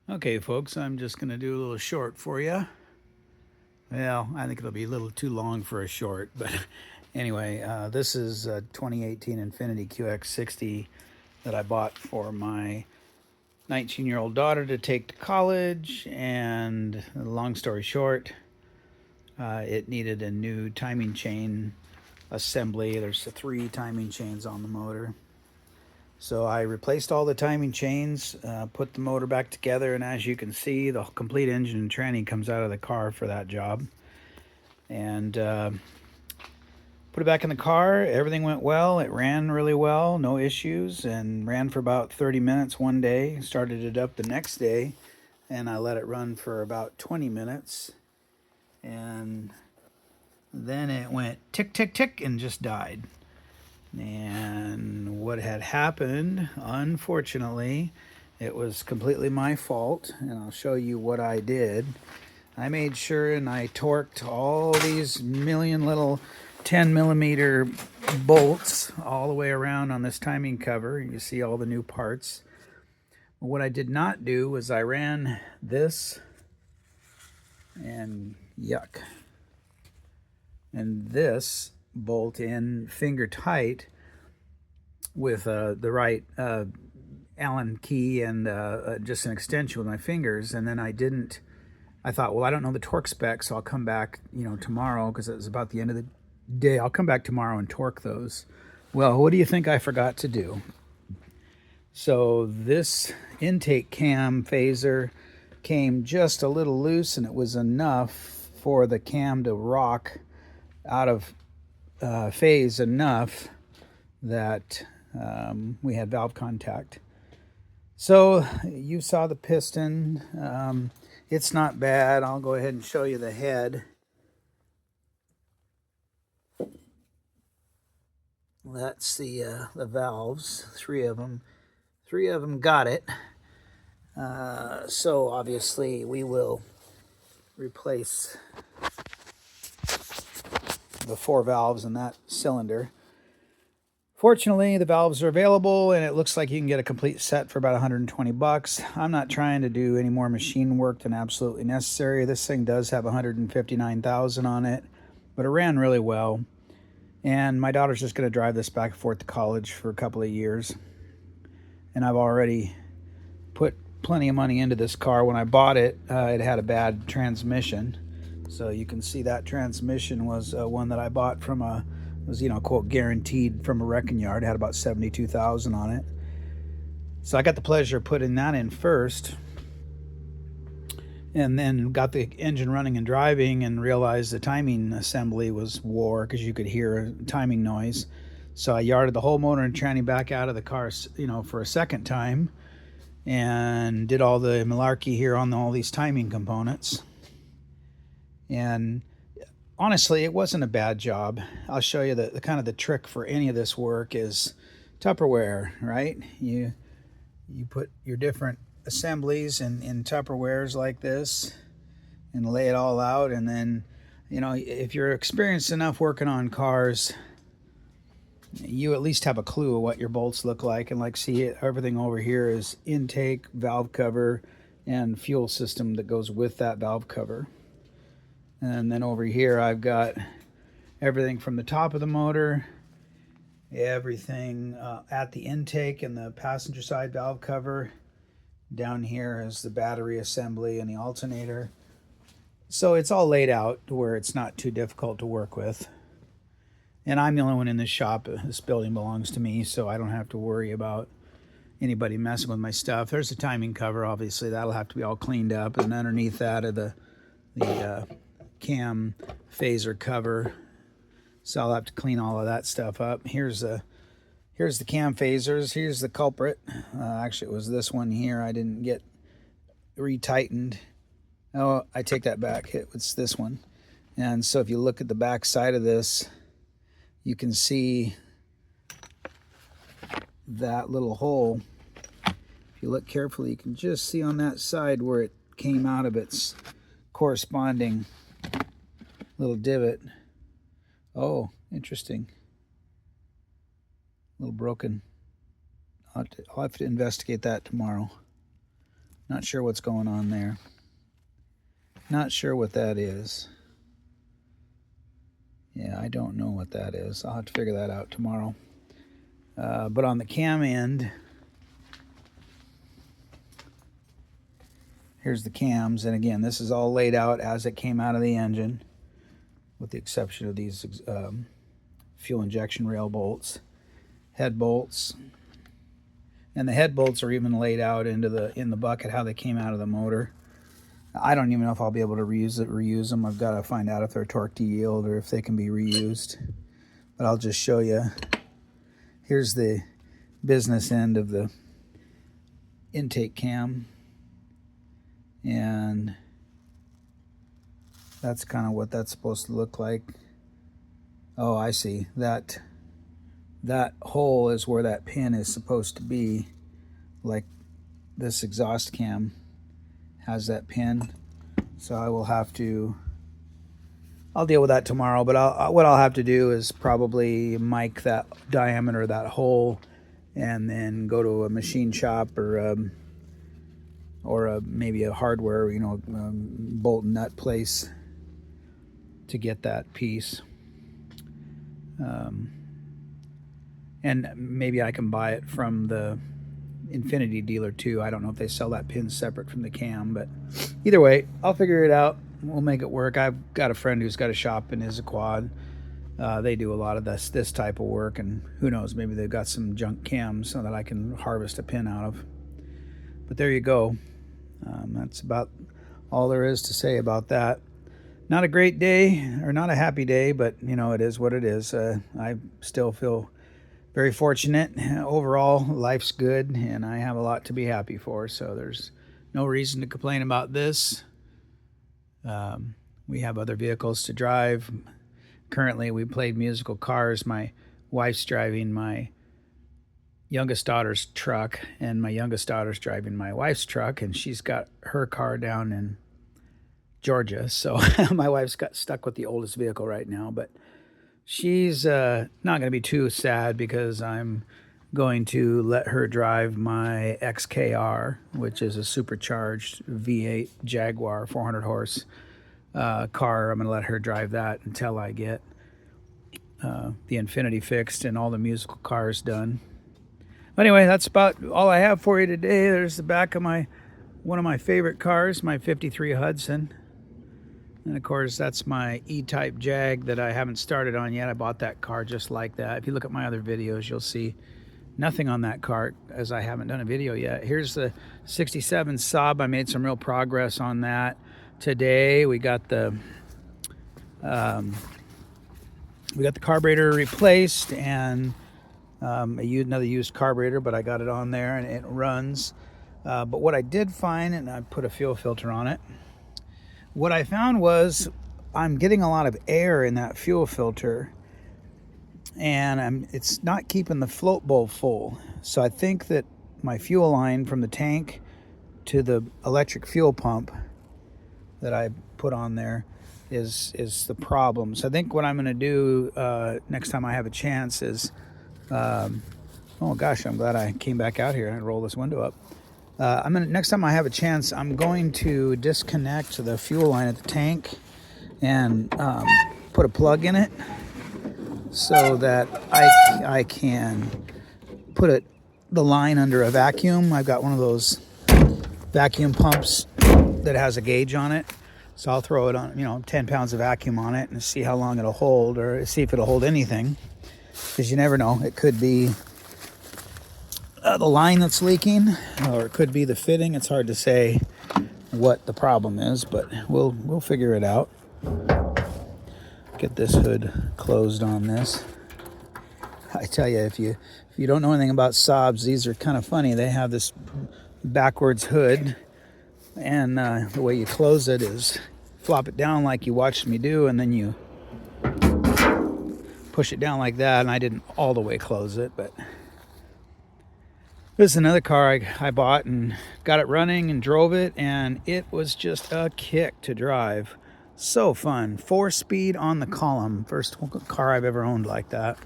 Okay, folks, I'm just going to do a little short for you. Well, I think it'll be a little too long for a short, but anyway, this is a 2018 Infiniti QX60 that I bought for my 19-year-old daughter to take to college. And long story short, it needed a new timing chain assembly. There's three timing chains on the motor. So I replaced all the timing chains, put the motor back together, and as you can see, the complete engine and tranny comes out of the car for that job. And put it back in the car. Everything went well. It ran really well, no issues, and ran for about 30 minutes one day. Started it up the next day, and I let it run for about 20 minutes. And then it went tick, tick, tick, and just died. And what had happened, unfortunately, it was completely my fault, and I'll show you what I did. I made sure and I torqued all these million little 10 millimeter bolts all the way around on this timing cover. You see all the new parts. What I did not do was I ran this and yuck, and this bolt in finger tight with the right Allen key and just an extension with my fingers. And then I thought, well, I don't know the torque specs, so I'll come back, tomorrow, because it was about the end of the day. I'll come back tomorrow and torque those. Well, what do you think I forgot to do? So this intake cam phaser came just a little loose, and it was enough for the cam to rock out of phase enough that we had valve contact. So you saw the piston. It's not bad. I'll go ahead and show you the head. That's the valves, three of them. Three of them got it. So obviously we will replace the four valves in that cylinder. Fortunately, the valves are available, and it looks like you can get a complete set for about 120 bucks. I'm not trying to do any more machine work than absolutely necessary. This thing does have 159,000 on it, but it ran really well. And my daughter's just going to drive this back and forth to college for a couple of years. And I've already put plenty of money into this car. When I bought it, it had a bad transmission. So you can see that transmission was one that I bought from was quote guaranteed from a wrecking yard. It had about 72,000 on it. So I got the pleasure of putting that in first, and then got the engine running and driving, and realized the timing assembly was wore because you could hear a timing noise. So I yarded the whole motor and tranny back out of the car, for a second time, and did all the malarkey here on all these timing components. And honestly, it wasn't a bad job. I'll show you the kind of the trick for any of this work is Tupperware, right? You put your different assemblies in Tupperwares like this and lay it all out. And then, if you're experienced enough working on cars, you at least have a clue of what your bolts look like. And see, everything over here is intake, valve cover, and fuel system that goes with that valve cover. And then over here, I've got everything from the top of the motor, everything at the intake and the passenger side valve cover. Down here is the battery assembly and the alternator. So it's all laid out to where it's not too difficult to work with. And I'm the only one in this shop. This building belongs to me, so I don't have to worry about anybody messing with my stuff. There's a timing cover, obviously. That'll have to be all cleaned up. And underneath that are the cam phaser cover. So I'll have to clean all of that stuff up. Here's the cam phasers. Here's the culprit. Actually, it was this one here. I didn't get retightened. Oh, I take that back. It's this one. And so if you look at the back side of this, you can see that little hole. If you look carefully, you can just see on that side where it came out of its corresponding little divot. Oh, interesting. A little broken. I'll have to investigate that tomorrow. Not sure what's going on there. Not sure what that is. Yeah, I don't know what that is. I'll have to figure that out tomorrow. But on the cam end, here's the cams. And again, this is all laid out as it came out of the engine, with the exception of these fuel injection rail bolts, head bolts. And the head bolts are even laid out in the bucket how they came out of the motor. I don't even know if I'll be able to reuse them. I've got to find out if they're torque to yield or if they can be reused. But I'll just show you. Here's the business end of the intake cam. And that's kind of what that's supposed to look like. Oh, I see. That hole is where that pin is supposed to be. Like this exhaust cam has that pin, so I will have to, I'll deal with that tomorrow, but what I'll have to do is probably mic that diameter of that hole and then go to a machine shop or maybe a hardware, bolt and nut place to get that piece. And maybe I can buy it from the Infiniti dealer too. I don't know if they sell that pin separate from the cam, but either way, I'll figure it out. We'll make it work. I've got a friend who's got a shop in Issaquah. They do a lot of this type of work, and who knows, maybe they've got some junk cams so that I can harvest a pin out of. But there you go. That's about all there is to say about that. Not a great day, or not a happy day, but it is what it is. I still feel very fortunate. Overall, life's good, and I have a lot to be happy for, so there's no reason to complain about this. We have other vehicles to drive. Currently, we played musical cars. My wife's driving my youngest daughter's truck, and my youngest daughter's driving my wife's truck, and she's got her car down in Georgia, so my wife's got stuck with the oldest vehicle right now, but she's not going to be too sad because I'm going to let her drive my XKR, which is a supercharged V8 Jaguar 400 horse car. I'm going to let her drive that until I get the Infiniti fixed and all the musical cars done. But anyway, that's about all I have for you today. There's the back of one of my favorite cars, my 53 Hudson. And of course, that's my E-Type Jag that I haven't started on yet. I bought that car just like that. If you look at my other videos, you'll see nothing on that car as I haven't done a video yet. Here's the 67 Saab. I made some real progress on that today. We got the carburetor replaced and another used carburetor, but I got it on there and it runs. But what I did find, and I put a fuel filter on it, what I found was I'm getting a lot of air in that fuel filter, and it's not keeping the float bowl full. So I think that my fuel line from the tank to the electric fuel pump that I put on there is the problem. So I think what I'm going to do next time I have a chance is, oh gosh, I'm glad I came back out here and roll this window up. Next time I have a chance, I'm going to disconnect the fuel line at the tank and put a plug in it so that I can put the line under a vacuum. I've got one of those vacuum pumps that has a gauge on it. So I'll throw it on, 10 pounds of vacuum on it and see how long it'll hold, or see if it'll hold anything. Because you never know. It could be the line that's leaking, or it could be the fitting. It's hard to say what the problem is, but we'll figure it out. Get this hood closed on this. I tell you, if you don't know anything about Saabs, these are kind of funny. They have this backwards hood, and the way you close it is flop it down like you watched me do, and then you push it down like that. And I didn't all the way close it, but this is another car I bought and got it running and drove it, and it was just a kick to drive. So fun. 4-speed on the column. First car I've ever owned like that.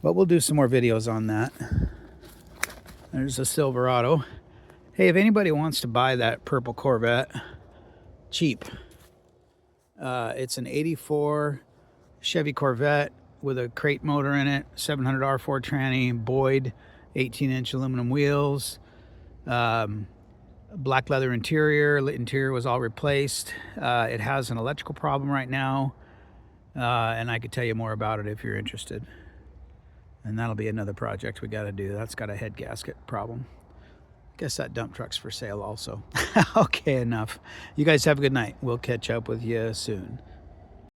But we'll do some more videos on that. There's a Silverado. Hey, if anybody wants to buy that purple Corvette, cheap. It's an 84 Chevy Corvette with a crate motor in it, 700 R4 tranny, Boyd, 18-inch aluminum wheels, black leather interior. The interior was all replaced. It has an electrical problem right now, and I could tell you more about it if you're interested. And that'll be another project we got to do. That's got a head gasket problem. Guess that dump truck's for sale also. Okay, enough. You guys have a good night. We'll catch up with you soon.